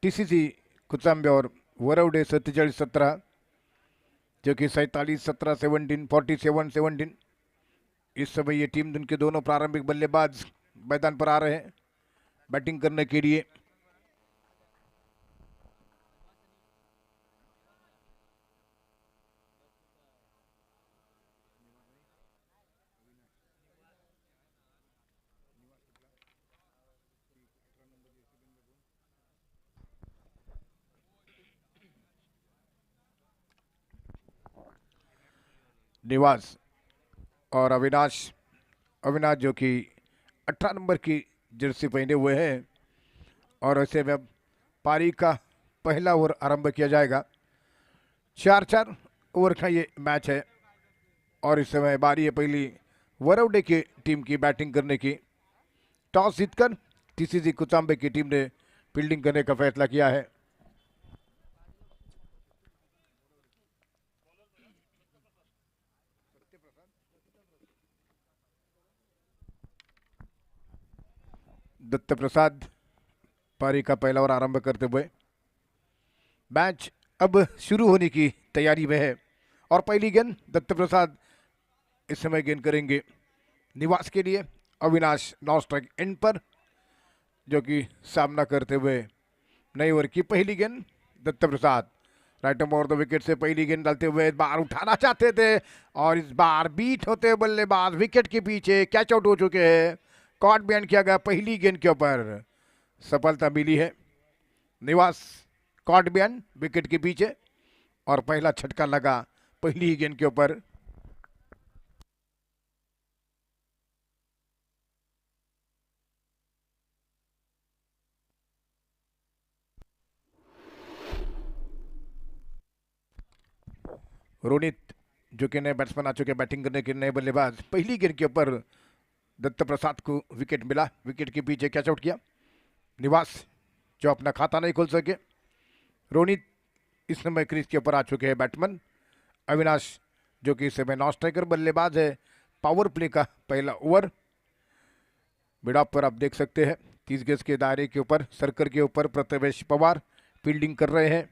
TCC कुचांबे और वरवडे 47-17, जो कि 47-17, 17, 47-17। इस समय ये टीम उनके दोनों प्रारंभिक बल्लेबाज मैदान पर आ रहे हैं बैटिंग करने के लिए। निवास और अविनाश जो कि 18 नंबर की जर्सी पहने हुए हैं, और ऐसे में अब पारी का पहला ओवर आरंभ किया जाएगा। 4-4 ओवर का ये मैच है और इस समय बारी है पहली वरवडे की टीम की बैटिंग करने की। टॉस जीतकर टीसीसी कुचांबे की टीम ने फील्डिंग करने का फैसला किया है। दत्त प्रसाद पारी का पहला ओवर आरंभ करते हुए। मैच अब शुरू होने की तैयारी में है और पहली गेंद दत्त प्रसाद इस समय गेंद करेंगे निवास के लिए। अविनाश नॉन स्ट्राइक एंड पर, जो कि सामना करते हुए नए ओवर की पहली गेंद दत्त प्रसाद राइट ओवर द विकेट से पहली गेंद डालते हुए इस बार उठाना चाहते थे और इस बार बीट होते बल्लेबाज विकेट के पीछे कैच आउट हो चुके हैं। कॉट बैन किया गया पहली गेंद के ऊपर, सफलता मिली है। निवास कॉट बैन विकेट के पीछे और पहला छटका लगा पहली गेंद के ऊपर। रोनित जो कि नए बैट्समैन आ चुके बैटिंग करने के नए बल्लेबाज, पहली गेंद के ऊपर दत्त प्रसाद को विकेट मिला, विकेट के पीछे कैच आउट किया। निवास जो अपना खाता नहीं खोल सके। रोनित इस समय क्रीज के ऊपर आ चुके हैं बैट्समैन। अविनाश जो कि इस समय नॉन स्ट्राइकर बल्लेबाज है। पावर प्ले का पहला ओवर मिड ऑफ पर आप देख सकते हैं 30 गज के दायरे के ऊपर सर्कल के ऊपर प्रथमेश पवार फील्डिंग कर रहे हैं,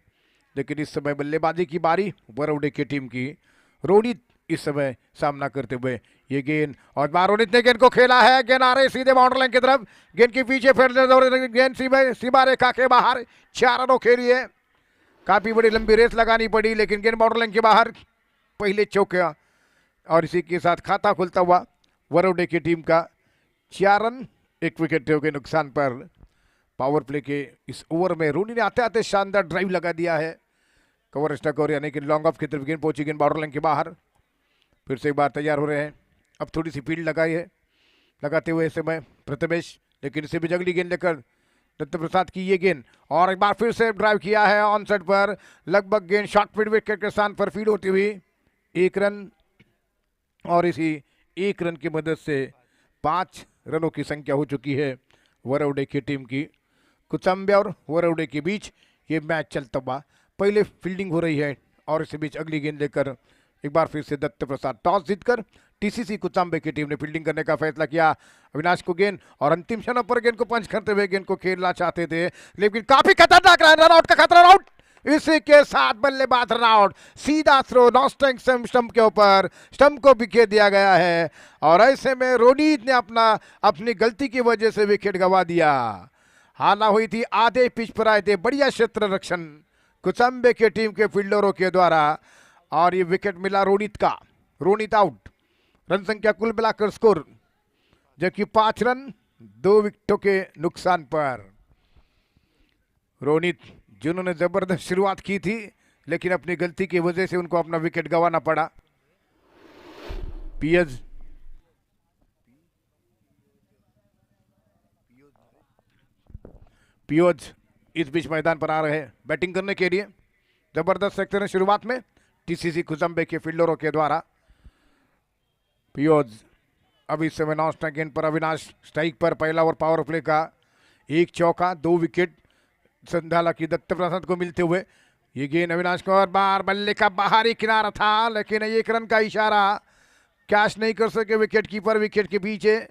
लेकिन इस समय बल्लेबाजी की बारी वरवडे की टीम की। रोनित इस समय सामना करते हुए ये गेंद और बार रोनित ने गेंद को खेला है, गेंद आ रही सीधे बाउंड्री लाइन की तरफ, गेंद के पीछे फिर गेंद सीमा रेखा के बाहर 4 रनों खेली है। काफी बड़ी लंबी रेस लगानी पड़ी लेकिन गेंद बाउंड्री लाइन के बाहर, पहले चौका और इसी के साथ खाता खुलता हुआ वरवडे की टीम का 4 रन 1 विकेट के नुकसान पर। पावर प्ले के इस ओवर में रोनी ने आते आते शानदार ड्राइव लगा दिया है। कवर स्टक और यानी कि लॉन्ग ऑफ की तरफ गेंद पहुंची, गेंद बाउंड्री लाइन के बाहर। फिर से एक बार तैयार हो रहे हैं, अब थोड़ी सी फील्ड लगाई है लगाते हुए इस समय प्रथमेश, लेकिन इसे भी जंगली गेंद लेकर दत्त प्रसाद की ये गेंद और एक बार फिर से ड्राइव किया है ऑन सेट पर, लगभग गेंद शॉर्ट फील्ड विकेट के स्थान पर फील्ड होती हुई 1 रन, और इसी 1 रन की मदद से 5 रनों की संख्या हो चुकी है वरवडे की टीम की। कुचांबे और वरवडे के बीच ये मैच चलता हुआ, पहले फील्डिंग हो रही है और इसी बीच अगली गेंद लेकर एक बार फिर से दत्त प्रसाद। टॉस जीतकर टीसीसी कुचांबे की टीम ने फील्डिंग करने का फैसला किया। अविनाश को गेंद और अंतिम क्षणों पर गेंद को पंच करते हुए गेंद को खेलना चाहते थे, लेकिन काफी खतरनाक रन आउट का खतरा, आउट। इसी के साथ बल्लेबाज रन आउट, सीधा थ्रो नॉन स्ट्राइक स्टंप के ऊपर, स्टंप को बिखेर दिया गया है और ऐसे में रोनित ने अपनी गलती की वजह से विकेट गंवा दिया। हाना हुई थी, आधे पिच पर आए थे, बढ़िया क्षेत्र रक्षण कुचांबे की टीम के फील्डरों के द्वारा और ये विकेट मिला रोनित का। रोनित आउट, रन संख्या कुल मिलाकर स्कोर जबकि 5 रन 2 विकेटों के नुकसान पर। रोनित जिन्होंने जबरदस्त शुरुआत की थी लेकिन अपनी गलती की वजह से उनको अपना विकेट गंवाना पड़ा। पियोज इस बीच मैदान पर आ रहे हैं बैटिंग करने के लिए। जबरदस्त सेक्टर है शुरुआत में टीसीसी कुचांबे के फील्डरों के द्वारा। पियोज अब इस समय नॉन स्ट्राइक गेंद पर अविनाश स्ट्राइक पर, पहला ओवर पावर प्ले का, 1 चौका 2 विकेट संधाला की दत्त प्रसाद को मिलते हुए ये गेंद अविनाश को और बार बल्ले का बाहरी किनारा था, लेकिन 1 रन का इशारा कैच नहीं कर सके विकेट कीपर विकेट के पीछे,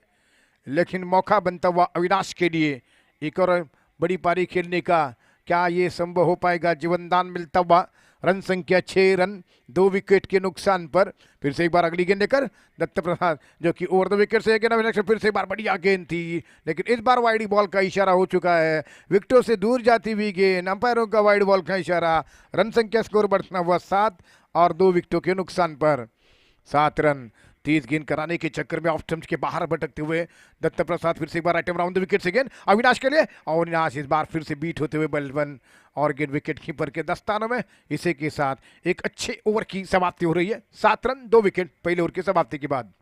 लेकिन मौका बनता हुआ अविनाश के लिए एक और बड़ी पारी खेलने का क्या ये संभव हो पाएगा? जीवनदान मिलता हुआ, रन संख्या 6 रन, 2 विकेट के नुकसान पर। फिर से एक बार अगली गेंद लेकर दत्त प्रसाद, जो कि ओवर द विकेट से गेंद, फिर से एक बार बढ़िया गेंद थी, लेकिन इस बार वाइड बॉल का इशारा हो चुका है, विकेटों से दूर जाती हुई गेंद, अंपायरों का वाइड बॉल का इशारा। रन संख्या स्कोर बढ़ता हुआ 7 और 2 विकेटों के नुकसान पर 7 रन। 30 गेंद कराने के चक्कर में ऑफ स्टंप के बाहर भटकते हुए दत्त प्रसाद फिर से एक बार आइटम राउंड द विकेट से गेंद अविनाश के लिए, और अविनाश इस बार फिर से बीट होते हुए बल 1 और गेंद विकेट कीपर के दस्तानों में। इसी के साथ एक अच्छे ओवर की समाप्ति हो रही है। 7 रन 2 विकेट पहले ओवर की समाप्ति के बाद।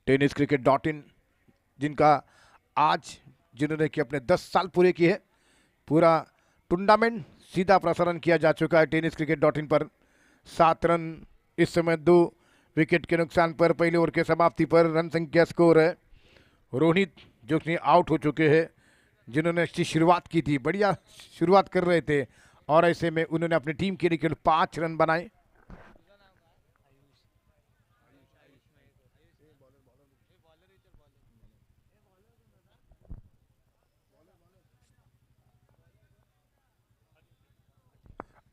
टेनिस क्रिकेट .in जिनका आज जिन्होंने कि अपने 10 साल पूरे किए, पूरा टूर्नामेंट सीधा प्रसारण किया जा चुका है टेनिस क्रिकेट .in पर। 7 रन इस समय 2 विकेट के नुकसान पर पहले ओवर के समाप्ति पर। रन संख्या स्कोर है रोहित जो कि आउट हो चुके हैं, जिन्होंने अच्छी शुरुआत की थी, बढ़िया शुरुआत कर रहे थे, और ऐसे में उन्होंने अपनी टीम के लिए केवल 5 रन बनाए।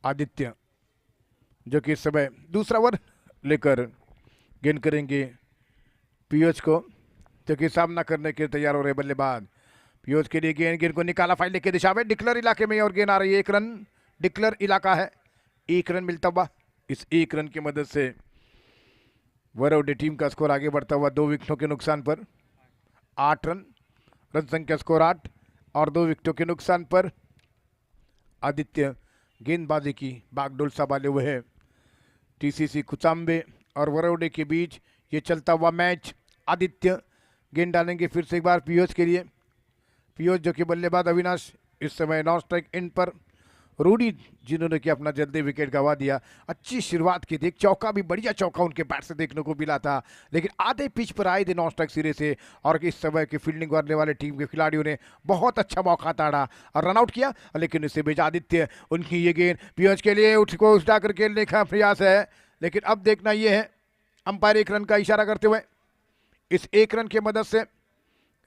आदित्य जो कि इस समय दूसरा ओवर लेकर गेंद करेंगे पीयूष को, जो कि सामना करने के लिए तैयार हो रहे बल्लेबाज। पीयूष के लिए गेंद को निकाला फाइल के दिशा में, डिक्लर इलाके में, और गेंद आ रही है 1 रन। डिक्लर इलाका है, 1 रन मिलता हुआ। इस 1 रन की मदद से वरौडे टीम का स्कोर आगे बढ़ता हुआ 2 विकेटों के नुकसान पर 8 रन। रन संख्या स्कोर 8 और 2 विकेटों के नुकसान पर। आदित्य गेंदबाजी की बागडोर संभाले हुए है। टीसीसी कुचाम्बे और वरौडे के बीच ये चलता हुआ मैच। आदित्य गेंद डालेंगे फिर से एक बार पीयूष के लिए। पीयूष जो कि बल्लेबाज। अविनाश इस समय नॉन स्ट्राइक एंड पर। रूडी जिन्होंने कि अपना जल्दी विकेट गंवा दिया। अच्छी शुरुआत की थी, एक चौका भी, बढ़िया चौका उनके बैट से देखने को मिला था, लेकिन आधे पिच पर आए थे नॉन स्ट्राइक सिरे से, और इस समय की फील्डिंग करने वाले टीम के खिलाड़ियों ने बहुत अच्छा मौका ताड़ा और रन आउट किया, लेकिन इससे बीच आदित्य, उनकी ये गेंद पीयूष के लिए उसको उठा कर खेलने का प्रयास है, लेकिन अब देखना यह है अंपायर 1 रन का इशारा करते हुए। इस 1 रन की मदद से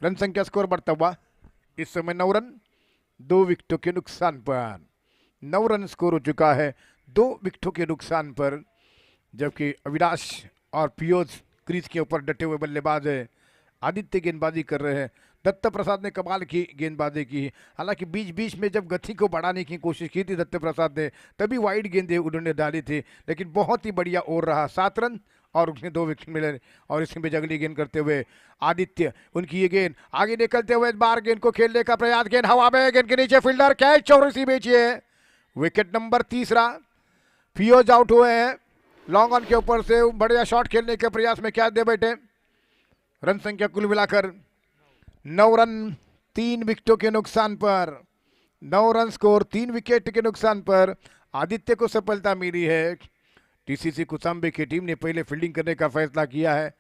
रन संख्या स्कोर बढ़ता हुआ इस समय 9 रन 2 विकेटों के नुकसान पर। 9 रन स्कोर हो चुका है 2 विकेटों के नुकसान पर, जबकि अविनाश और पीयूष क्रीज के ऊपर डटे हुए बल्लेबाज है। आदित्य गेंदबाजी कर रहे हैं। दत्त प्रसाद ने कमाल की गेंदबाजी की, हालांकि बीच बीच में जब गति को बढ़ाने की कोशिश की थी दत्त प्रसाद ने, तभी वाइड गेंदें उन्होंने डाली थी, लेकिन बहुत ही बढ़िया ओवर रहा। 7 रन और उसने 2 विकेट मिले, और इसमें अगली गेंद करते हुए आदित्य, उनकी ये गेंद आगे निकलते हुए इस बार गेंद को खेलने का प्रयास, गेंद हवा में, गेंद के नीचे फील्डर कैच, और इसी बीच ये विकेट नंबर 3। पीयूष आउट हुए हैं लॉन्ग ऑन के ऊपर से, बढ़िया शॉट खेलने के प्रयास में क्या दे बैठे। रन संख्या कुल मिलाकर 9 रन 3 विकेटों के नुकसान पर। 9 रन स्कोर 3 विकेट के नुकसान पर आदित्य को सफलता मिली है। टीसीसी कुचाम्बे की टीम ने पहले फील्डिंग करने का फैसला किया है।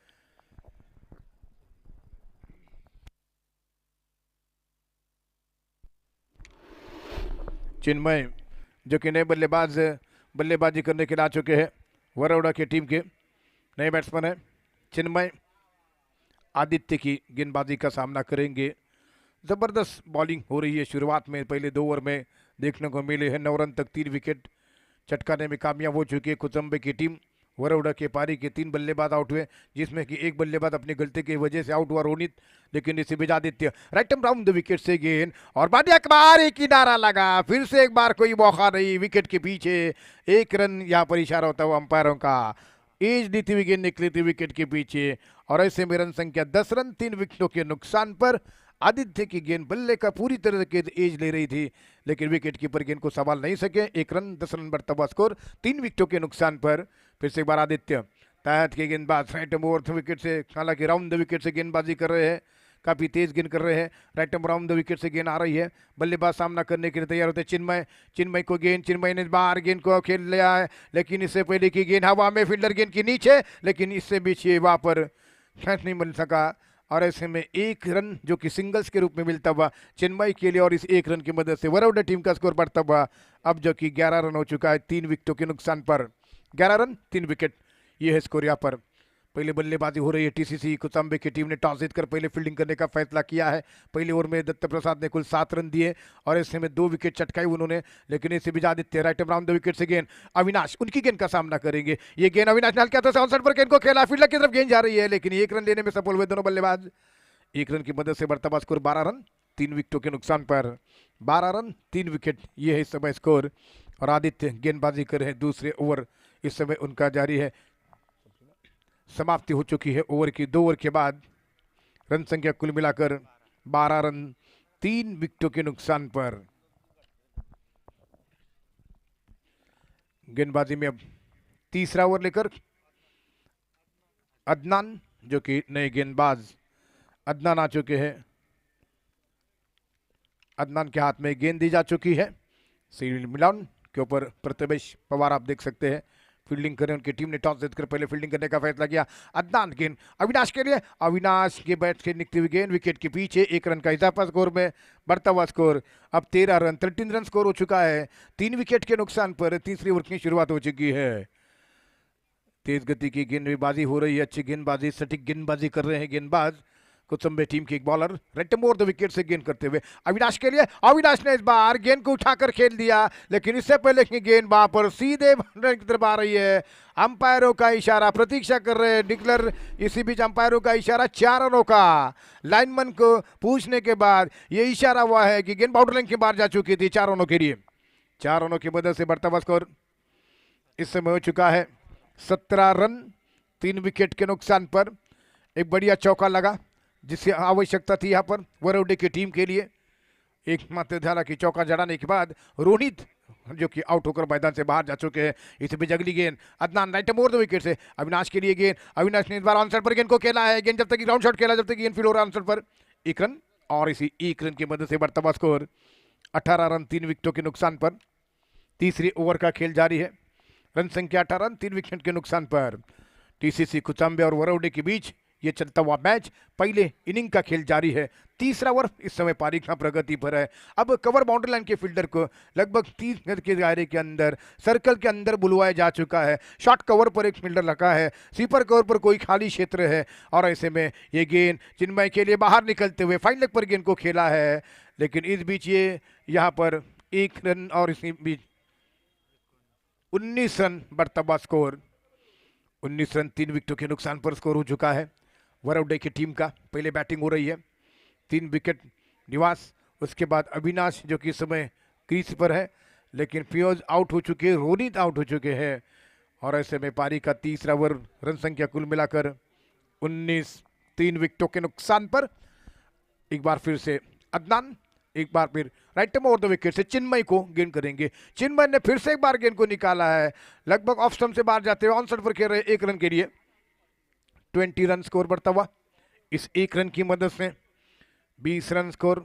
चिन्मय जो कि नए बल्लेबाजी करने के लिए आ चुके हैं, वरोड़ा की टीम के नए बैट्समैन है। चिन्मय आदित्य की गेंदबाजी का सामना करेंगे। जबरदस्त बॉलिंग हो रही है शुरुआत में, पहले 2 ओवर में देखने को मिले हैं। 9 रन तक 3 विकेट चटकाने में कामयाब हो चुकी है कुचम्बे की टीम। वरोड़ा के पारी के 3 बल्लेबाज आउट हुए, जिसमें कि एक बल्लेबाज अपनी गलती की वजह से आउट हुआ रोनित, लेकिन इसी बीच Aditya right round the wicket से गेंद, और बाद एक किनारा लगा, फिर से एक बार कोई मौका नहीं, विकेट के पीछे 1 रन यहाँ पर इशारा होता हुआ अंपायरों का। एज दी हुई गेंद निकली थी विकेट के पीछे, और ऐसे में रन संख्या 10 रन 3 विकेटों के नुकसान पर। आदित्य की गेंद बल्ले का पूरी तरह से एज ले रही थी, लेकिन विकेट कीपर गेंद को संभाल नहीं सके। 1 रन 10 रन बढ़ता हुआ स्कोर 3 विकेटों के नुकसान पर। फिर से एक बार आदित्य, तहत के गेंदबाज राइट ओवर विकेट से, हालांकि राउंड द विकेट से गेंदबाजी कर रहे हैं, काफी तेज गेंद कर रहे हैं। राइट राउंड द विकेट से गेंद आ रही है, बल्लेबाज सामना करने के लिए तैयार होते हैं। चिन्मय को गेंद, चिन्मय ने बाहर गेंद को खेल लिया है, लेकिन इससे पहले की गेंद हवा में, फील्डर गेंद के नीचे, लेकिन इससे बीच ये वहां पर कैच नहीं मिल सका, और ऐसे में 1 रन जो कि सिंगल्स के रूप में मिलता हुआ चिन्मय के लिए, और इस 1 रन की मदद से वरोडा टीम का स्कोर बढ़ता हुआ अब जो कि 11 रन हो चुका है 3 विकेटों के नुकसान पर। 11 रन 3 विकेट, ये है स्कोर यहाँ पर। पहले बल्लेबाजी हो रही है टीसीसी कोचंबे की टीम ने टॉस जीतकर पहले फील्डिंग करने का फैसला किया है। पहले ओवर में दत्त प्रसाद ने कुल 7 रन दिए और ऐसे में 2 विकेट चटकाई उन्होंने, लेकिन इससे भी Aditya right around the wicket से गेंद अविनाश उनकी गेंद का सामना करेंगे। ये गेंद अविनाश ने हल्के ऑनसाइड पर गेंद को खेला, फील्डर की तरफ गेंद जा रही है लेकिन 1 रन लेने में सफल हुए दोनों बल्लेबाज। 1 रन की मदद से बढ़ता हुआ स्कोर 12 रन 3 विकेटों के नुकसान पर। 12 रन 3 विकेट ये है इस समय स्कोर। और आदित्य गेंदबाजी कर रहे दूसरे ओवर इस समय उनका जारी है। समाप्ति हो चुकी है ओवर की। 2 ओवर के बाद रन संख्या कुल मिलाकर 12 रन 3 विकेटों के नुकसान पर। गेंदबाजी में अब तीसरा ओवर लेकर अदनान जो कि नए गेंदबाज अदनान आ चुके हैं। अदनान के हाथ में गेंद दी जा चुकी है। सीरियल मिलान के ऊपर प्रतमेश पवार आप देख सकते हैं फील्डिंग करें। उनकी टीम ने टॉस जीतकर पहले फील्डिंग करने का फैसला किया। अदनान गेंद अविनाश के लिए, अविनाश के बैट से निकली हुई गेंद विकेट के पीछे। 1 रन का इजाफा स्कोर में बढ़ता हुआ स्कोर अब 13 रन 13 रन स्कोर हो चुका है 3 विकेट के नुकसान पर। तीसरी ओवर की शुरुआत हो चुकी है। तेज गति की गेंदबाजी हो रही है, अच्छी गेंदबाजी सटीक गेंदबाजी कर रहे हैं गेंदबाज कोचंबे टीम के एक bowler right more the wicket से गेंद करते हुए अविनाश के लिए। अविनाश ने इस बार गेंद को उठाकर खेल दिया लेकिन इससे पहले की गेंद वहां पर सीधे की तरफ आ रही है। अंपायरों का इशारा प्रतीक्षा कर रहे हैं डिक्लर। इसी बीच अंपायरों का इशारा 4 रनों का लाइनमैन को पूछने के बाद ये इशारा हुआ है कि गेंद बाउंड्री लाइन के बाहर जा चुकी थी 4 रनों के लिए। 4 रनों की मदद से बढ़ता हुआ स्कोर इस समय हो चुका है 17 रन 3 विकेट के नुकसान पर। एक बढ़िया चौका लगा जिसकी आवश्यकता थी यहाँ पर वरुण की टीम के लिए। एक मात्र धारा की चौका जड़ाने के बाद रोहित जो कि आउट होकर मैदान से बाहर जा चुके हैं। इस बीच अगली गेंद Adnan right more the wicket से अविनाश के लिए गेंद। अविनाश ने इस बार ऑनसाइड पर गेंद को खेला है। गेंद जब तक ग्राउंड शॉट खेला जब तक गेंद फील्ड हो रहा ऑनसाइड पर 1 रन और इसी 1 रन की मदद से बढ़ता हुआ स्कोर 18 रन 3 विकेटों के नुकसान पर। तीसरी ओवर का खेल जारी है। रन संख्या 18 रन 3 विकेट के नुकसान पर। टीसीसी कोचंबे और वरुण के बीच ये चलता हुआ मैच पहले इनिंग का खेल जारी है। तीसरा ओवर इस समय पारी का प्रगति पर है। अब कवर बाउंड्री लाइन के फील्डर को लगभग 30 गज के दायरे के अंदर सर्कल के अंदर बुलवाया जा चुका है। शॉर्ट कवर पर एक फील्डर लगा है, स्वीपर कवर पर कोई खाली क्षेत्र है और ऐसे में ये गेंद चिन्मय के लिए बाहर निकलते हुए फाइन लेग पर गेंद को खेला है लेकिन इस बीच ये यहाँ पर 1 रन और इसी बीच 19 रन बढ़ता हुआ स्कोर 19 रन 3 विकेटों के नुकसान पर स्कोर हो चुका है वरुण की टीम का। पहले बैटिंग हो रही है 3 विकेट निवास, उसके बाद अविनाश जो कि इस समय क्रीज पर है लेकिन फियोज आउट हो चुके हैं, रोनित आउट हो चुके हैं और ऐसे में पारी का तीसरा ओवर रन संख्या कुल मिलाकर 19 3 विकेटों के नुकसान पर। एक बार फिर से अदनान, एक बार फिर राइट ओवर द विकेट से चिन्मय को गेंद करेंगे। चिन्मय ने फिर से एक बार गेंद को निकाला है, लगभग ऑफ स्टंप से बाहर जाते हुए ऑन साइड पर खेल रहे 1 रन के लिए। 20 रन स्कोर बढ़ता हुआ इस 1 रन की मदद से 20 रन स्कोर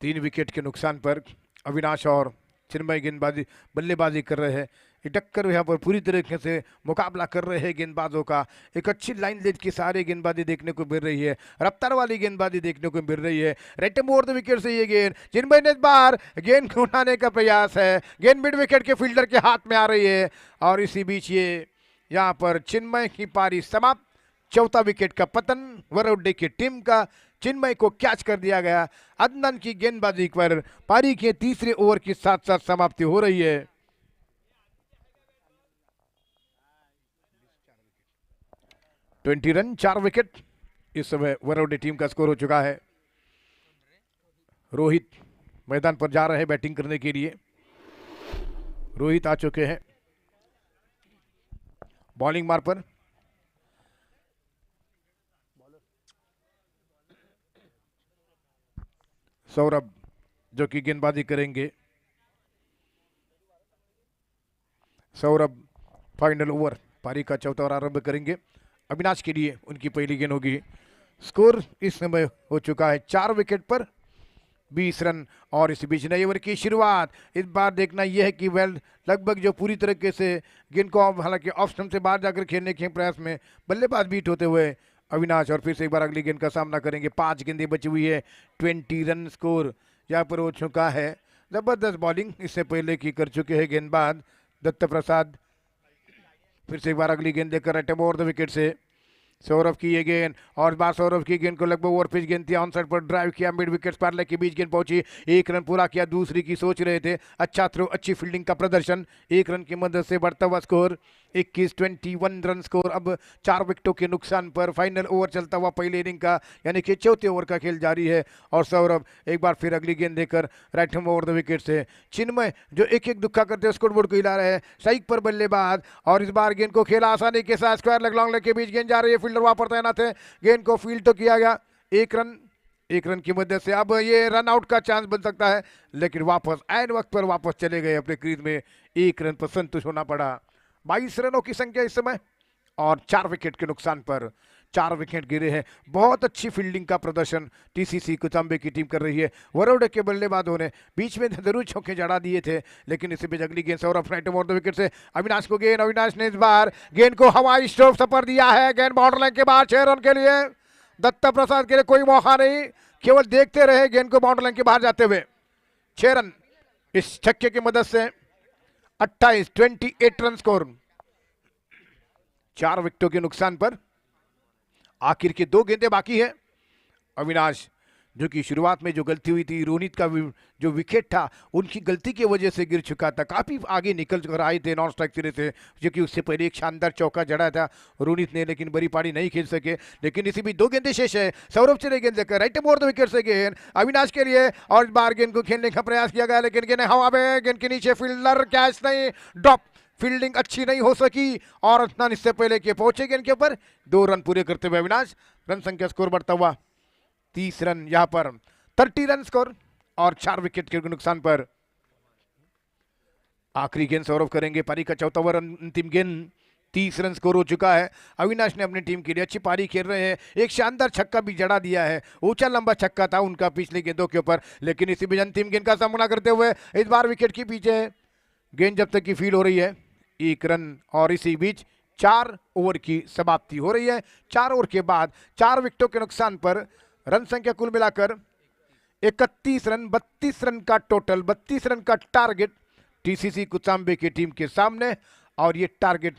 3 विकेट के नुकसान पर। अविनाश और चिन्मय गेंदबाजी बल्लेबाजी कर रहे हैं। ये टक्कर यहाँ पर पूरी तरीके से मुकाबला कर रहे हैं गेंदबाजों का। एक अच्छी लाइन लेट की सारे गेंदबाजी देखने को मिल रही है, रफ्तार वाली गेंदबाजी देखने को मिल रही है। राइट ओवर द विकेट से ये गेंद चिन्मय ने बार गेंद को उठाने का प्रयास है, गेंद मिड विकेट के फील्डर के हाथ में आ रही है और इसी बीच ये यहाँ पर चिन्मय की पारी समाप्त। चौथा विकेट का पतन वरुण की टीम का, चिन्मय को कैच कर दिया गया। अदनान की गेंदबाजी पर पारी के तीसरे ओवर के साथ साथ समाप्ति हो रही है। ट्वेंटी रन 4 विकेट इस समय वरुण टीम का स्कोर हो चुका है। रोहित मैदान पर जा रहे हैं बैटिंग करने के लिए। रोहित आ चुके हैं बॉलिंग मार पर। सौरभ जो कि गेंदबाजी करेंगे। सौरभ फाइनल ओवर पारी का चौथा ओवर आरंभ करेंगे। अविनाश के लिए उनकी पहली गेंद होगी। स्कोर इस समय हो चुका है 4 विकेट पर 20 रन और इस बीच नए ओवर की शुरुआत। इस बार देखना यह है कि वेल लगभग जो पूरी तरीके से गेंद को हालांकि ऑफ स्टंप से बाहर जाकर खेलने के प्रयास में बल्लेबाज बीट होते हुए अविनाश और फिर से एक बार अगली गेंद का सामना करेंगे। 5 गेंदें बची हुई है। 20 रन स्कोर यहाँ पर हो चुका है। जबरदस्त बॉलिंग इससे पहले की कर चुके हैं गेंदबाज दत्त प्रसाद। फिर से एक बार अगली गेंद देखकर राइट ओवर द विकेट से सौरभ की ये गेंद और इस बार सौरभ की गेंद को लगभग ओवर पिच गेंद थी, ऑन साइड पर ड्राइव किया, मिड विकेट पार्ले के बीच गेंद पहुंची, एक रन पूरा किया, दूसरी की सोच रहे थे, अच्छा थ्रो, अच्छी फील्डिंग का प्रदर्शन, एक रन की मदद से बढ़ता हुआ स्कोर 21 रन स्कोर। अब 4 विकेटों के नुकसान पर फाइनल ओवर चलता हुआ पहले इनिंग का, यानी कि चौथे ओवर का खेल जारी है और सौरभ एक बार फिर अगली गेंद देकर right hand over the wicket से चिन्मय जो एक एक दुक्का करते स्कोरबोर्ड को हिला रहे हैं, स्ट्राइक पर बल्लेबाज और इस बार गेंद को खेला आसानी के साथ, स्क्वायर लेग लॉन्ग लेग के बीच गेंद जा रही है, फील्डर वहां पर तैनात है, गेंद को फील्ड तो किया गया, एक रन की मदद से अब ये रन आउट का चांस बन सकता है, लेकिन वापस ऐन वक्त पर वापस चले गए अपने क्रीज में, एक रन पर संतुष्ट होना पड़ा। 22 रनों की संख्या इस समय और 4 विकेट के नुकसान पर 4 विकेट गिरे हैं। बहुत अच्छी फील्डिंग का प्रदर्शन टीसीसी कुचाम्बे की टीम कर रही है। वरोडे के बल्लेबाजों ने बीच में जरूर चौके जड़ा दिए थे, लेकिन इसी बीच अगली गेंद Saurabh right over the wicket से अविनाश को गेंद, अविनाश ने इस बार गेंद को हवाई स्ट्रोक पर दिया है, गेंद बॉर्डर लाइन के बाहर, 6 रन के लिए दत्ता प्रसाद के लिए कोई मौका नहीं, केवल देखते रहे गेंद को बाउंड्री लाइन के बाहर जाते हुए, 6 रन इस छक्के की मदद से 28 रन स्कोर। 4 विकेटों के नुकसान पर आखिर के 2 गेंदें बाकी है। अविनाश जो कि शुरुआत में जो गलती हुई थी, रोनित का जो विकेट था उनकी गलती की वजह से गिर चुका था, काफी आगे निकल कर आए थे नॉन स्ट्राइक सिरे से, जो कि उससे पहले एक शानदार चौका जड़ा था रोनित ने, लेकिन बड़ी पारी नहीं खेल सके। लेकिन इसी भी 2 गेंदें शेष है, सौरभ चले गेंद लेकर राइट ओवर द विकेट से गेंद अविनाश के लिए और इस बार गेंद को खेलने का प्रयास किया गया, लेकिन गेंद हवा में, गेंद के नीचे फील्डर कैच नहीं, ड्रॉप, फील्डिंग अच्छी नहीं हो सकी और इतना इससे पहले के पहुंचे गेंद के ऊपर 2 रन पूरे करते हुए अविनाश, रन संख्या स्कोर बढ़ता हुआ 30 रन, यहां पर 30 रन स्कोर और 4 विकेट के नुकसान पर आखिरी गेंद सौरभ करेंगे, पारी का चौथा ओवर, अंतिम गेंद, 30 रन स्कोर हो चुका है। अविनाश ने अपनी टीम के लिए अच्छी पारी खेल रहे हैं, एक शानदार छक्का भी जड़ा दिया है, ऊंचा लंबा छक्का था उनका पिछले गेंदों के ऊपर, लेकिन इसी बीच अंतिम गेंद का सामना करते हुए इस बार विकेट के पीछे गेंद जब तक की फील हो रही है 1 रन और इसी बीच 4 ओवर की समाप्ति हो रही है। 4 ओवर के बाद 4 विकेटों के नुकसान पर रन संख्या कुल मिलाकर 31 रन, 32 रन का टोटल, 32 रन का टारगेट टीसीसी कुचाम्बे की टीम के सामने, और ये टारगेट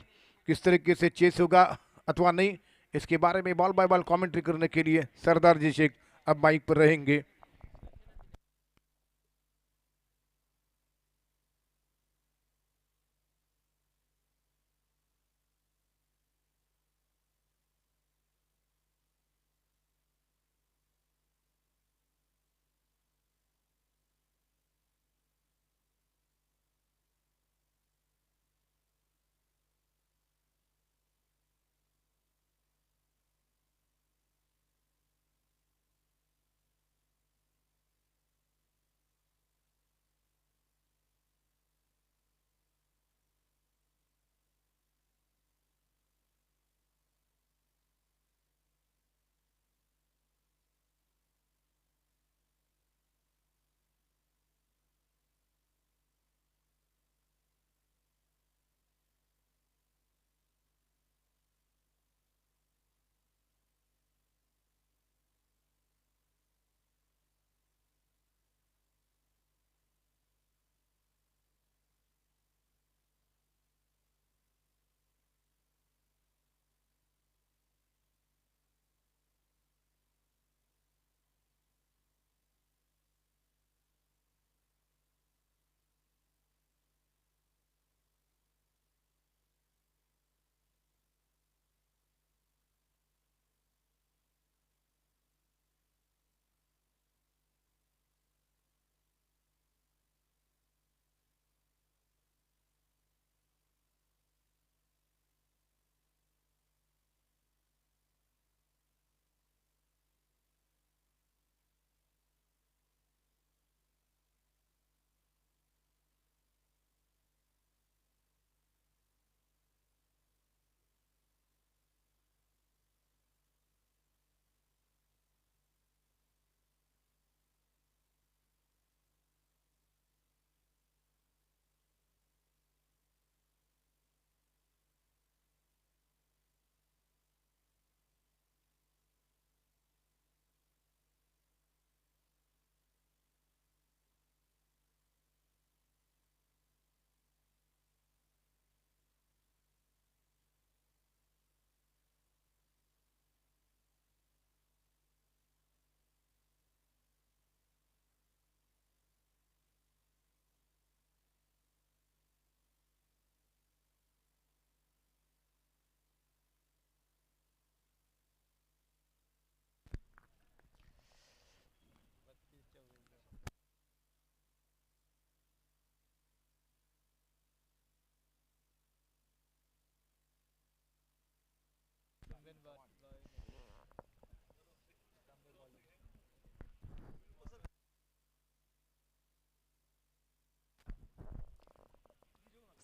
किस तरीके से चेस होगा अथवा नहीं, इसके बारे में बॉल बाय बॉल कमेंट्री करने के लिए सरदार जी शेख अब माइक पर रहेंगे।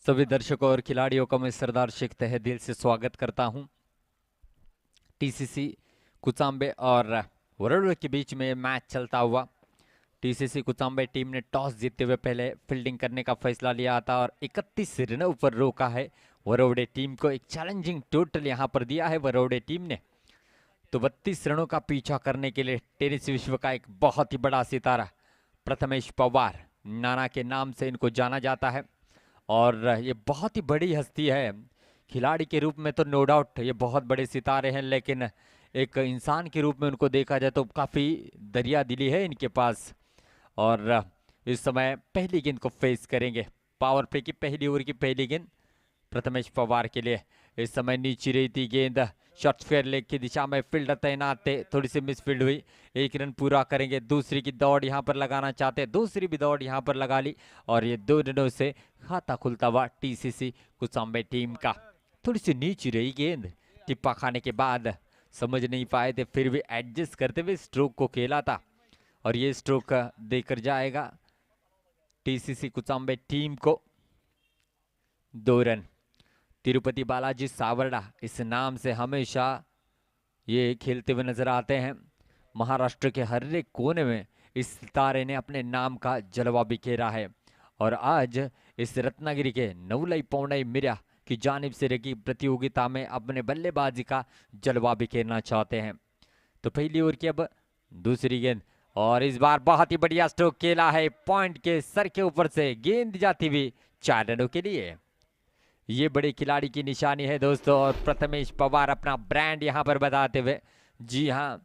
सभी दर्शकों और खिलाड़ियों का मैं सरदार शेख तहे दिल से स्वागत करता हूं। टीसीसी कुचाम्बे और वरुण के बीच में मैच चलता हुआ। टीसीसी कुचाम्बे टीम ने टॉस जीतते हुए पहले फील्डिंग करने का फैसला लिया था और 31 रनों पर रोका है। वरोड़े टीम को एक चैलेंजिंग टोटल यहां पर दिया है वरोड़े टीम ने। तो 32 रनों का पीछा करने के लिए टेनिस विश्व का एक बहुत ही बड़ा सितारा प्रथमेश पवार, नाना के नाम से इनको जाना जाता है और ये बहुत ही बड़ी हस्ती है। खिलाड़ी के रूप में तो नो डाउट ये बहुत बड़े सितारे हैं, लेकिन एक इंसान के रूप में उनको देखा जाए तो काफ़ी दरिया दिली है इनके पास। और इस समय पहली गेंद को फेस करेंगे। पावर प्ले की पहली ओवर की पहली गेंद प्रथमेश पवार के लिए। इस समय नीचे रही थी गेंद, शॉर्ट फेयर लेग की दिशा में फील्डर तैनात थे, थोड़ी सी मिस फील्ड हुई। एक रन पूरा करेंगे, दूसरी की दौड़ यहां पर लगाना चाहते, दूसरी भी दौड़ यहां पर लगा ली और ये 2 रनों से खाता खुलता हुआ टीसीसी कुचाम्बे टीम का। थोड़ी सी नीचे रही गेंद, टिप्पा खाने के बाद समझ नहीं पाए थे, फिर भी एडजस्ट करते हुए स्ट्रोक को खेला था और ये स्ट्रोक देकर जाएगा टीसीसी कुचाम्बे टीम को 2 रन। तिरुपति बालाजी सावरडा इस नाम से हमेशा ये खेलते हुए नजर आते हैं। महाराष्ट्र के हर एक कोने में इस सितारे ने अपने नाम का जलवा बिखेरा है और आज इस रत्नागिरी के नवलई पौंडई मिर्या की जानिब से रखी प्रतियोगिता में अपने बल्लेबाजी का जलवा बिखेरना चाहते हैं। तो पहली ओवर की अब दूसरी गेंद और इस बार बहुत ही बढ़िया स्ट्रोक खेला है, पॉइंट के सर के ऊपर से गेंद जाती हुई 4 रनों के लिए। ये बड़े खिलाड़ी की निशानी है दोस्तों और प्रथमेश पवार अपना ब्रांड यहां पर बताते हुए, जी हां,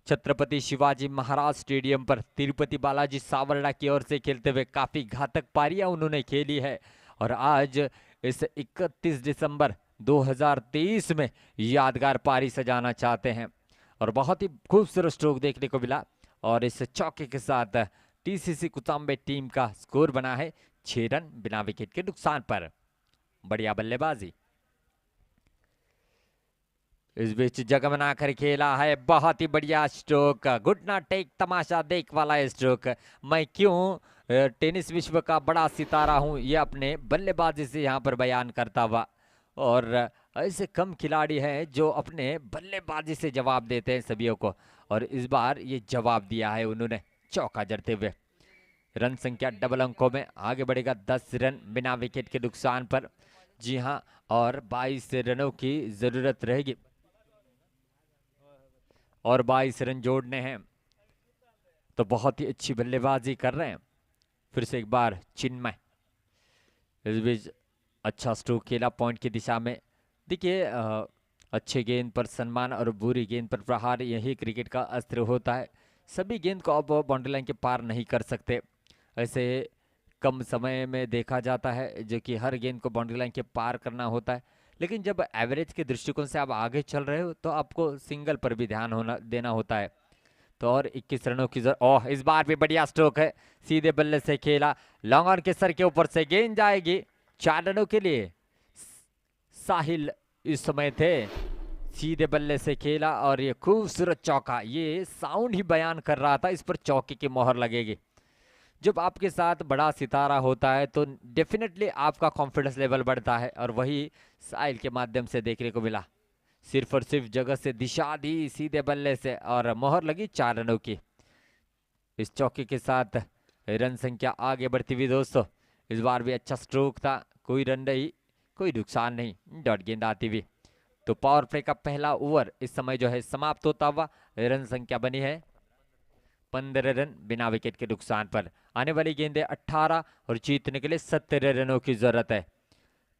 छत्रपति शिवाजी महाराज स्टेडियम पर तिरुपति बालाजी सावरडा की ओर से खेलते हुए काफी घातक पारियां उन्होंने खेली है और आज इस 31 दिसंबर 2023 में यादगार पारी सजाना चाहते हैं और बहुत ही खूबसूरत स्ट्रोक देखने को मिला और इस चौके के साथ टीसीसी कुचाम्बे टीम का स्कोर बना है 6 रन बिना विकेट के नुकसान पर। बढ़िया बल्लेबाजी। इस बीच जगह बनाकर खेला है, बहुत ही बढ़िया स्ट्रोक, घुटना टेक तमाशा देख वाला स्ट्रोक। मैं क्यों टेनिस विश्व का बड़ा सितारा हूं, ये अपने बल्लेबाजी से यहां पर बयान करता हुआ और ऐसे कम खिलाड़ी हैं जो अपने बल्लेबाजी से जवाब देते हैं सभी को और इस बार ये जवाब दिया है उन्होंने चौका जड़ते हुए। रन संख्या डबल अंकों में आगे बढ़ेगा 10 रन बिना विकेट के नुकसान पर। जी हां, और 22 रनों की जरूरत रहेगी और 22 रन जोड़ने हैं। तो बहुत ही अच्छी बल्लेबाजी कर रहे हैं। फिर से एक बार चिन्मय, इस बीच अच्छा स्ट्रोक खेला पॉइंट की दिशा में। देखिए अच्छे गेंद पर सम्मान और बुरी गेंद पर प्रहार, यही क्रिकेट का अस्त्र होता है। सभी गेंद को आप बाउंड्री लाइन के पार नहीं कर सकते, ऐसे कम समय में देखा जाता है जो कि हर गेंद को बाउंड्री लाइन के पार करना होता है। लेकिन जब एवरेज के दृष्टिकोण से आप आगे चल रहे हो तो आपको सिंगल पर भी ध्यान होना देना होता है। तो और 21 रनों की ओह, इस बार भी बढ़िया स्ट्रोक है, सीधे बल्ले से खेला, लॉन्ग ऑन के सर के ऊपर से गेंद जाएगी 4 रनों के लिए। साहिल इस समय थे, सीधे बल्ले से खेला और ये खूबसूरत चौका, ये साउंड ही बयान कर रहा था इस पर चौके की मोहर लगेगी। जब आपके साथ बड़ा सितारा होता है तो डेफिनेटली आपका कॉन्फिडेंस लेवल बढ़ता है और वही साहिल के माध्यम से देखने को मिला। सिर्फ और सिर्फ जगह से दिशा दी सीधे बल्ले से और मोहर लगी 4 रनों की। इस चौके के साथ रन संख्या आगे बढ़ती हुई दोस्तों। इस बार भी अच्छा स्ट्रोक था, कोई रन नहीं, कोई नुकसान नहीं, डॉट गेंद आती हुई। तो पावर प्ले का पहला ओवर इस समय जो है समाप्त होता हुआ, रन संख्या बनी है 15 रन बिना विकेट के नुकसान पर। आने वाली गेंदें 18 और जीतने के लिए 17 रनों की जरूरत है।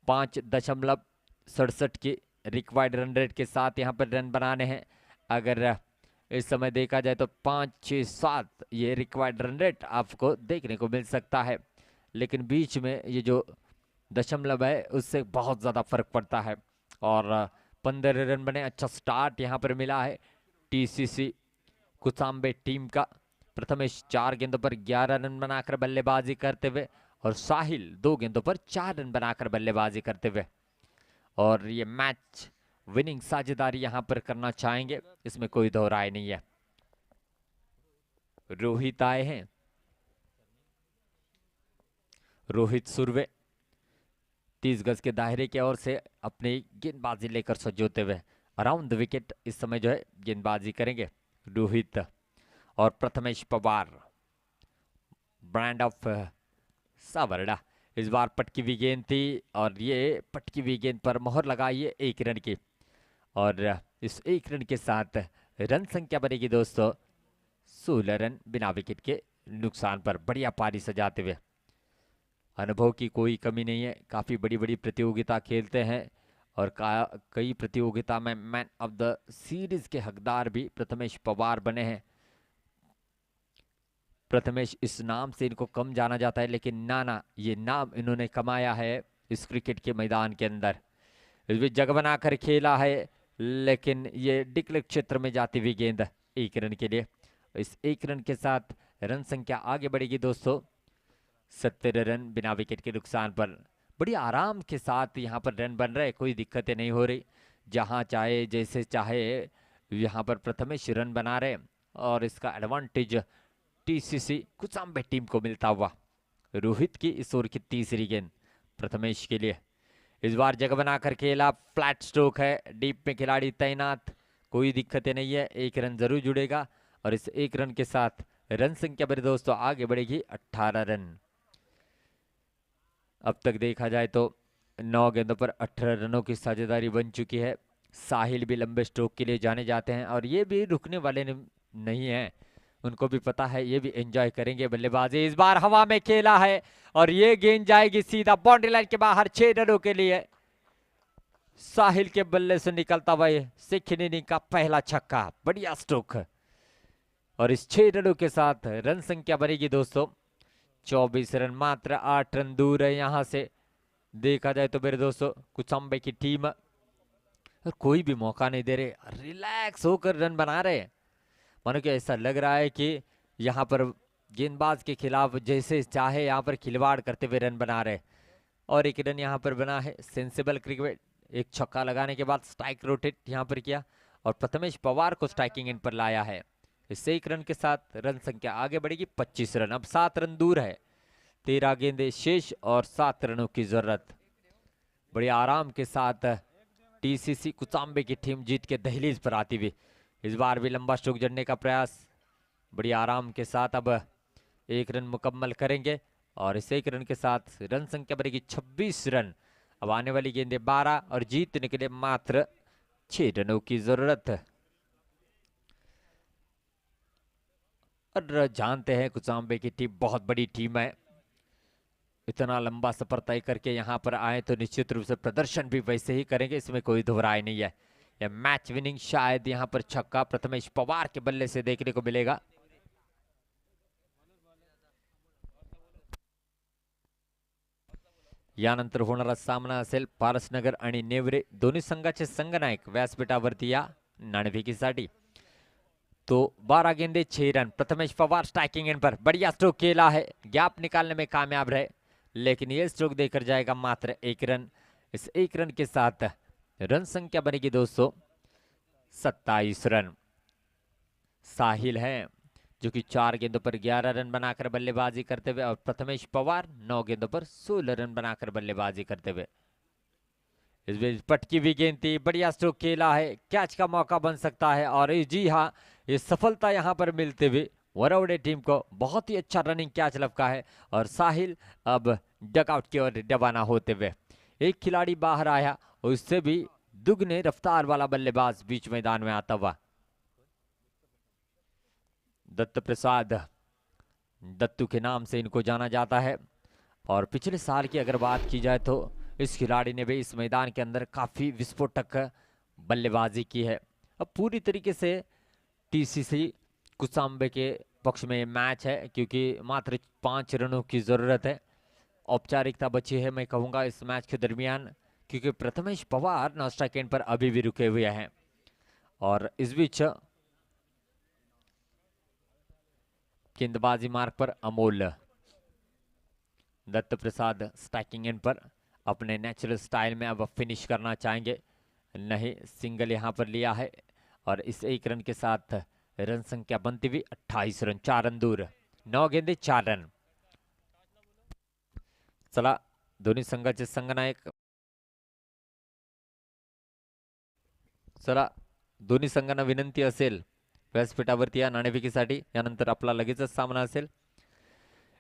5.67 की रिक्वायर्ड रन रेट के साथ यहाँ पर रन बनाने हैं। अगर इस समय देखा जाए तो 5-6-7 ये रिक्वायर्ड रन रेट आपको देखने को मिल सकता है, लेकिन बीच में ये जो दशमलव है उससे बहुत ज़्यादा फर्क पड़ता है और 15 रन बने, अच्छा स्टार्ट यहाँ पर मिला है टीसीसी कुचाम्बे टीम का। प्रथमेश 4 गेंदों पर 11 रन बनाकर बल्लेबाजी करते हुए और साहिल 2 गेंदों पर 4 रन बनाकर बल्लेबाजी करते हुए और ये मैच विनिंग साझेदारी यहां पर करना चाहेंगे, इसमें कोई दो राय नहीं है। रोहित आए हैं, रोहित सुर्वे 30 गज के दायरे की ओर से अपनी गेंदबाजी लेकर सजोते हुए अराउंड द विकेट इस समय जो है गेंदबाजी करेंगे रोहित और प्रथमेश पवार, ब्रांड ऑफ सावरडा। इस बार पटकी हुई गेंद थी और ये पटकी हुई गेंद पर मोहर लगाई 1 रन की, और इस 1 रन के साथ रन संख्या बनेगी दोस्तों 16 रन बिना विकेट के नुकसान पर। बढ़िया पारी सजाते हुए, अनुभव की कोई कमी नहीं है, काफी बड़ी बड़ी प्रतियोगिता खेलते हैं और कई प्रतियोगिता में मैन ऑफ द सीरीज के हकदार भी प्रथमेश पवार बने हैं। प्रथमेश इस नाम से इनको कम जाना जाता है, लेकिन नाना ये नाम इन्होंने कमाया है इस क्रिकेट के मैदान के अंदर। इस बीच जग बनाकर खेला है, लेकिन ये डिक्लेयर क्षेत्र में जाती हुई गेंद 1 रन के लिए। इस 1 रन के साथ रन संख्या आगे बढ़ेगी दोस्तों 17 रन बिना विकेट के नुकसान पर। बड़ी आराम के साथ यहाँ पर रन बन रहे, कोई दिक्कतें नहीं हो रही, जहाँ चाहे जैसे चाहे यहाँ पर प्रथमेश रन बना रहे, और इसका एडवांटेज टीसीसी कुचाम्बे टीम को मिलता हुआ। रोहित की इस ओवर की तीसरी गेंद प्रथमेश के लिए। इस बार जगह बनाकर खेला, फ्लैट स्ट्रोक है, डीप में खिलाड़ी तैनात, कोई दिक्कतें नहीं है, 1 रन जरूर जुड़ेगा, और इस 1 रन के साथ रन संख्या मेरे दोस्तों आगे बढ़ेगी 18 रन। अब तक देखा जाए तो 9 गेंदों पर 18 रनों की साझेदारी बन चुकी है। साहिल भी लंबे स्ट्रोक के लिए जाने जाते हैं, और ये भी रुकने वाले नहीं हैं, उनको भी पता है ये भी एंजॉय करेंगे बल्लेबाजी। इस बार हवा में खेला है और ये गेंद जाएगी सीधा बाउंड्री लाइन के बाहर 6 रनों के लिए। साहिल के बल्ले से निकलता हुआ सिख इनिंग का पहला छक्का, बढ़िया स्ट्रोक, और इस 6 रनों के साथ रन संख्या बनेगी दोस्तों 24 रन। मात्र 8 रन दूर है यहां से। देखा जाए तो मेरे दोस्तों कुचाम्बे की टीम और कोई भी मौका नहीं दे रहे, रिलैक्स होकर रन बना रहे, मानो कि ऐसा लग रहा है कि यहाँ पर गेंदबाज के खिलाफ जैसे चाहे यहाँ पर खिलवाड़ करते हुए रन बना रहे। और 1 रन यहाँ पर बना है, सेंसिबल क्रिकेट। एक छक्का लगाने के बाद स्ट्राइक रोटेट यहाँ पर किया और प्रथमेश पवार को स्ट्राइकिंग एंड पर लाया है। इससे 1 रन के साथ रन संख्या आगे बढ़ेगी 25 रन। अब 7 रन दूर है, 13 गेंदें शेष और 7 रनों की जरूरत। बड़े आराम के साथ टीसीसी कुचाम्बे की टीम जीत के दहलीज पर आती हुई। इस बार भी लंबा स्ट्रोक जड़ने का प्रयास, बड़ी आराम के साथ अब 1 रन मुकम्मल करेंगे, और इस 1 रन के साथ रन संख्या बढ़ेगी 26 रन। अब आने वाली गेंदें 12 और जीतने के लिए मात्र 6 रनों की जरूरत। और जानते हैं कुचाम्बे की टीम बहुत बड़ी टीम है, इतना लंबा सफर तय करके यहाँ पर आए तो निश्चित रूप से प्रदर्शन भी वैसे ही करेंगे, इसमें कोई दोहराई नहीं है। यह मैच विनिंग शायद यहाँ पर छक्का प्रथमेश पवार के बल्ले से देखने को मिलेगा। यानंतर होणारा सामना असेल पारसनगर आणि नेवरे दोन्ही संघाचे संघनायक व्यासपीठावरती या नाणेफेकीसाठी। तो 12 गेंदे 6 run, Prathamesh Pawar striking and पर बढ़िया स्ट्रोक खेला है, गैप निकालने में कामयाब रहे, लेकिन ये स्ट्रोक देकर जाएगा मात्र 1 रन। इस 1 रन के साथ रन संख्या बनेगी दोस्तों 27 रन। साहिल है जो कि 4 गेंदों पर 11 रन बनाकर बल्लेबाजी करते हुए, और प्रथमेश पवार 9 गेंदों पर 16 रन बनाकर बल्लेबाजी करते हुए। इस बीच पटकी हुई गेंद थी, बढ़िया स्ट्रोक खेला है, कैच का मौका बन सकता है, और जी हाँ ये सफलता यहां पर मिलते हुए वरवड़े टीम को बहुत ही अच्छा रनिंग कैच लपका है, और साहिल अब डगआउट की ओर रवाना होते हुए। एक खिलाड़ी बाहर आया, उससे भी दुगने रफ्तार वाला बल्लेबाज बीच मैदान में आता हुआ दत्त प्रसाद, दत्तू के नाम से इनको जाना जाता है। और पिछले साल की अगर बात की जाए तो इस खिलाड़ी ने भी इस मैदान के अंदर काफी विस्फोटक बल्लेबाजी की है। अब पूरी तरीके से टीसीसी कुचाम्बे के पक्ष में मैच है, क्योंकि मात्र 5 रनों की जरूरत है। औपचारिकता बची है मैं कहूंगा इस मैच के दरमियान, क्योंकि Prathamesh Pawar non strike and पर अभी भी रुके हुए हैं। और इस बीच गेंदबाजी मार्ग पर अमोल, दत्त प्रसाद स्ट्राइकिंग एंड पर अपने नेचुरल स्टाइल में अब फिनिश करना चाहेंगे, नहीं सिंगल यहां पर लिया है, और इस 1 रन के साथ रन संख्या बनती हुई 28 रन, 4 रन दूर, 9 गेंदे 4 रन। चला दोन्ही संघाचे संघनायक. चला, दोन्ही संघांना विनंती असेल व्यासपीठावरती या नाणेफेकीसाठी. यानंतर आपला लगेचच सामना असेल.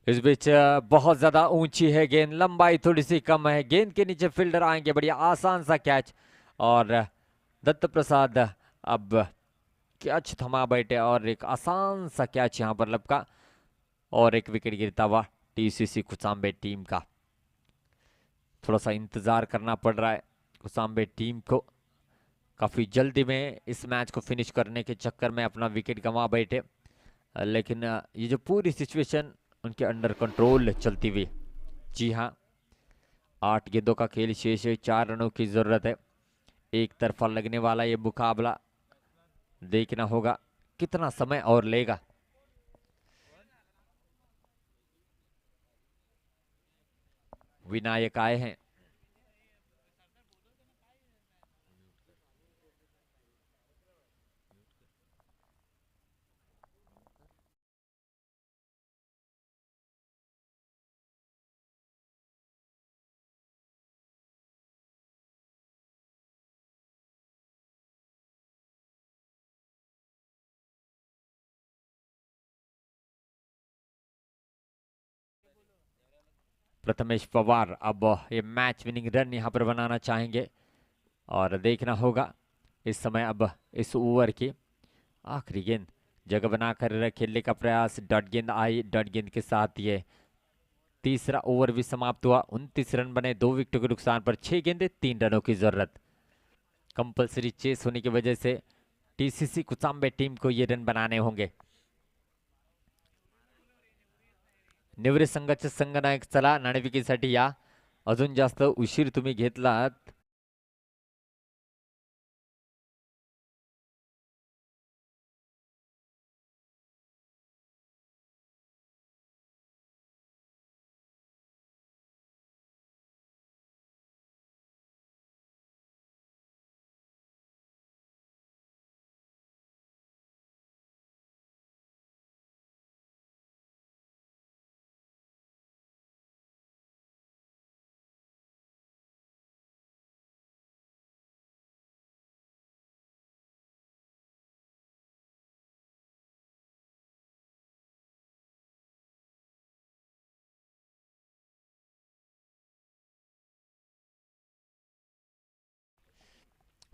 इस बीच बहुत ज्यादा ऊंची है गेंद, लंबाई थोड़ी सी कम है, गेंद के नीचे फील्डर आएंगे, बढ़िया आसान सा कैच और दत्त प्रसाद अब कैच थमा बैठे और एक आसान सा कैच यहां पर लपका और एक विकेट गिरता हुआ टीसीसी कुचांबे टीम का. थोड़ा सा इंतजार करना पड़ रहा है कुचांबे टीम को. काफी जल्दी में इस मैच को फिनिश करने के चक्कर में अपना विकेट गंवा बैठे, लेकिन ये जो पूरी सिचुएशन उनके अंडर कंट्रोल चलती हुई. जी हाँ, 8 गेंदों का खेल शेष है, 4 रनों की जरूरत है. एक तरफा लगने वाला ये मुकाबला, देखना होगा कितना समय और लेगा. विनायक आए हैं. प्रथमेश पवार अब ये मैच विनिंग रन यहां पर बनाना चाहेंगे और देखना होगा इस समय. अब इस ओवर की आखिरी गेंद जगह बनाकर खेलने का प्रयास, डॉट गेंद आई, डॉट गेंद के साथ ये तीसरा ओवर भी समाप्त हुआ. 29 रन बने 2 विकेटों के नुकसान पर, 6 गेंदे 3 रनों की जरूरत. कंपलसरी चेस होने की वजह से टीसीसी कुचांबे टीम को ये रन बनाने होंगे. निवृत्त संघाचे संघनायक चला नाणेफेकीसाठी या. अजून जास्त उशीर तुम्ही घेतलात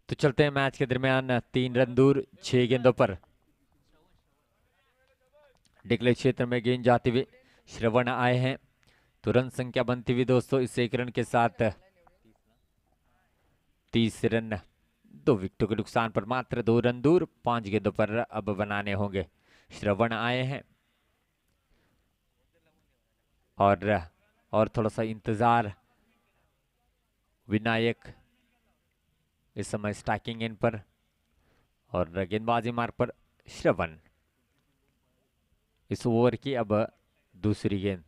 तो चलते हैं मैच के दरमियान. 3 रन दूर 6 गेंदों पर डिक्लेयर क्षेत्र में गेंद जाती हुई श्रवण आए हैं. तो रन संख्या बनती हुई दोस्तों इस 1 रन के साथ 30 रन 2 विकेटों के नुकसान पर, मात्र 2 रन दूर 5 गेंदों पर अब बनाने होंगे. श्रवण आए हैं और थोड़ा सा इंतजार. विनायक इस समय स्ट्राइकिंग एंड पर और गेंदबाजी मार्ग पर श्रवण. इस ओवर की अब दूसरी गेंद,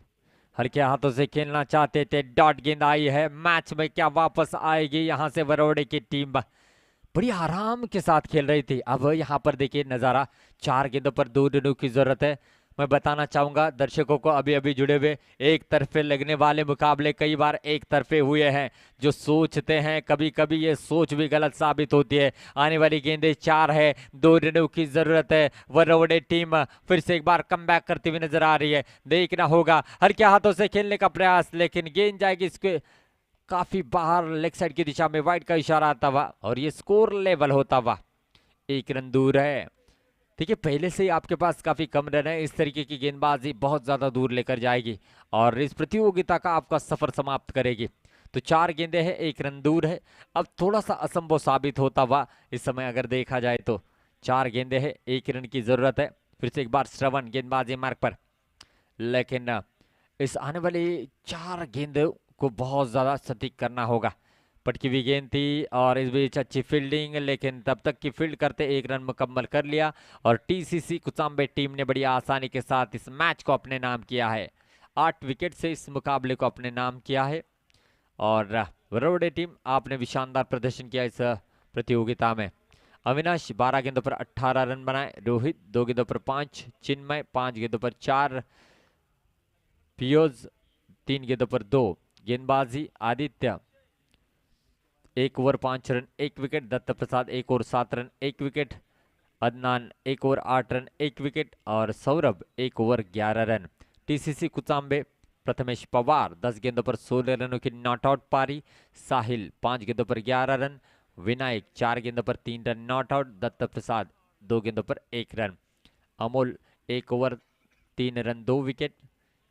हल्के हाथों से खेलना चाहते थे, डॉट गेंद आई है. मैच में क्या वापस आएगी यहां से बरोड़े की टीम? बड़ी आराम के साथ खेल रही थी. अब यहां पर देखिए नजारा, 4 गेंदों पर 2 रनों की जरूरत है. मैं बताना चाहूंगा दर्शकों को अभी अभी जुड़े हुए, एक तरफे लगने वाले मुकाबले कई बार एक तरफे हुए हैं. जो सोचते हैं कभी कभी ये सोच भी गलत साबित होती है. आने वाली गेंदें 4 है, 2 रनों की जरूरत है. वरवड़े टीम फिर से एक बार कमबैक करती हुई नजर आ रही है. देखना होगा हल्के हाथों से खेलने का प्रयास, लेकिन गेंद जाएगी इसके काफी बाहर लेग साइड की दिशा में. वाइड का इशारा आता हुआ और ये स्कोर लेवल होता हुआ 1 रन दूर है. देखिए पहले से ही आपके पास काफी कम रन है. इस तरीके की गेंदबाजी बहुत ज्यादा दूर लेकर जाएगी और इस प्रतियोगिता का आपका सफर समाप्त करेगी. तो 4 गेंदें हैं, 1 रन दूर है. अब थोड़ा सा असंभव साबित होता हुआ इस समय अगर देखा जाए तो 4 गेंदें हैं, 1 रन की जरूरत है. फिर से एक बार श्रवण गेंदबाजी मार्ग पर, लेकिन इस आने वाली 4 गेंदों को बहुत ज्यादा सटीक करना होगा. पटकी हुई गेंद थी और इस बीच अच्छी फील्डिंग, लेकिन तब तक की फील्ड करते 1 रन मुकम्मल कर लिया और टीसीसी कुचांबे टीम ने बड़ी आसानी के साथ इस मैच को अपने नाम किया है. 8 विकेट से इस मुकाबले को अपने नाम किया है और वरोड़े टीम आपने भी शानदार प्रदर्शन किया इस प्रतियोगिता में. अविनाश 12 गेंदों पर 18 रन बनाए, रोहित 2 गेंदों पर 5, चिन्मय 5 गेंदों पर 4, पियोज 3 गेंदों पर 2, गेंदबाजी Aditya 1 over 5 run 1 wicket, Datt Prasad 1 over 7 run 1 wicket, Adnan 1 over 8 run 1 wicket और Saurabh 1 over 11 run. TCC Kuchambe Prathamesh Pawar 10 गेंदों पर 16 रनों की नॉट आउट पारी, साहिल 5 गेंदों पर 11 रन, विनायक 4 गेंदों पर 3 run not out, Datt Prasad 2 गेंदों पर 1 run, Amol 1 over 3 run 2 wicket,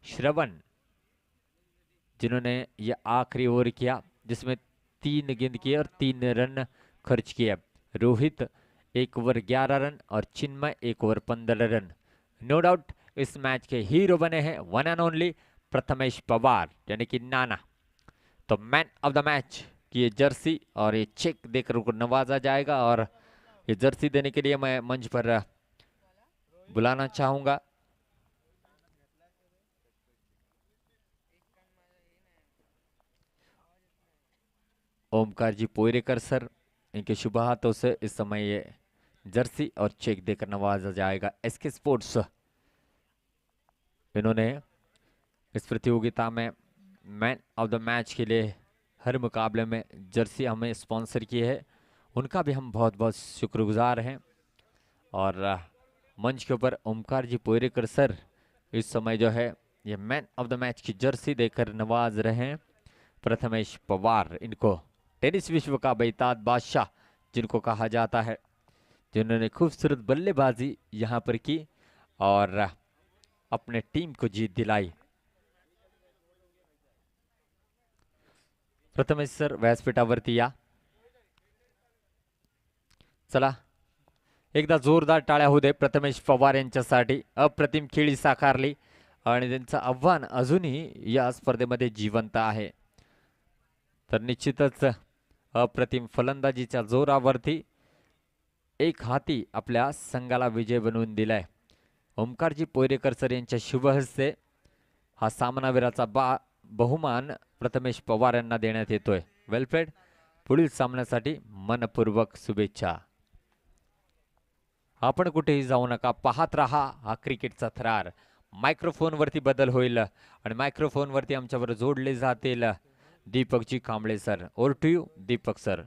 Shravan जिन्होंने ये आखिरी ओवर किया जिसमें 3 गेंद किए और 3 रन खर्च किए, रोहित 1 ओवर 11 रन और चिन्मय 1 ओवर 15 रन। नो डाउट इस मैच के हीरो बने हैं one and only Prathamesh Pawar यानी कि नाना। तो मैन ऑफ द मैच की ये जर्सी और ये चेक देकर उनको नवाजा जाएगा और ये जर्सी देने के लिए मैं मंच पर बुलाना चाहूंगा ओमकार जी पोयरेकर सर, इनके शुभ हाथों से इस समय ये जर्सी और चेक देकर नवाजा जाएगा। एसके स्पोर्ट्स इन्होंने इस प्रतियोगिता में मैन ऑफ द मैच के लिए हर मुकाबले में जर्सी हमें स्पॉन्सर की है, उनका भी हम बहुत बहुत शुक्रगुजार हैं। और मंच के ऊपर ओमकार जी पोयरेकर सर इस समय जो है ये मैन ऑफ द मैच की जर्सी देकर नवाज रहे हैं प्रथमेश पवार, इनको टेनिस विश्व का बेताज बादशाह जिनको कहा जाता है, जिन्होंने खूबसूरत बल्लेबाजी यहाँ पर की और अपने टीम को जीत दिलाई। प्रथमेश सर व्यासपीठावरती या। चला एकदा जोरदार टाळ्या होऊ दे प्रथमेश पवार यांच्यासाठी, अप्रतिम खेळी साकारली आणि त्यांचं आव्हान अजूनही या स्पर्धेमध्ये जिवंत आहे। तर निश्चितच अप्रतिम फलंदाजीच्या जोरावरती एक हाती आपल्या संघाला विजय बनवून दिलाय। ओमकारजी पोयरेकर सर यांच्या शुभ हस्ते हा सामनावीराचा बहुमान प्रथमेश पवार यांना देण्यात येतोय। वेलप्लेड, पुढील सामन्यासाठी मनपूर्वक शुभेच्छा। आपण कुठेही जाऊ नका, पाहत रहा हा क्रिकेटचा थरार। मायक्रोफोन वरती बदल होईल आणि मायक्रोफोन वरती आमच्यावर जोडले जातील Deepakji Kamble sir. Over to you Deepak sir.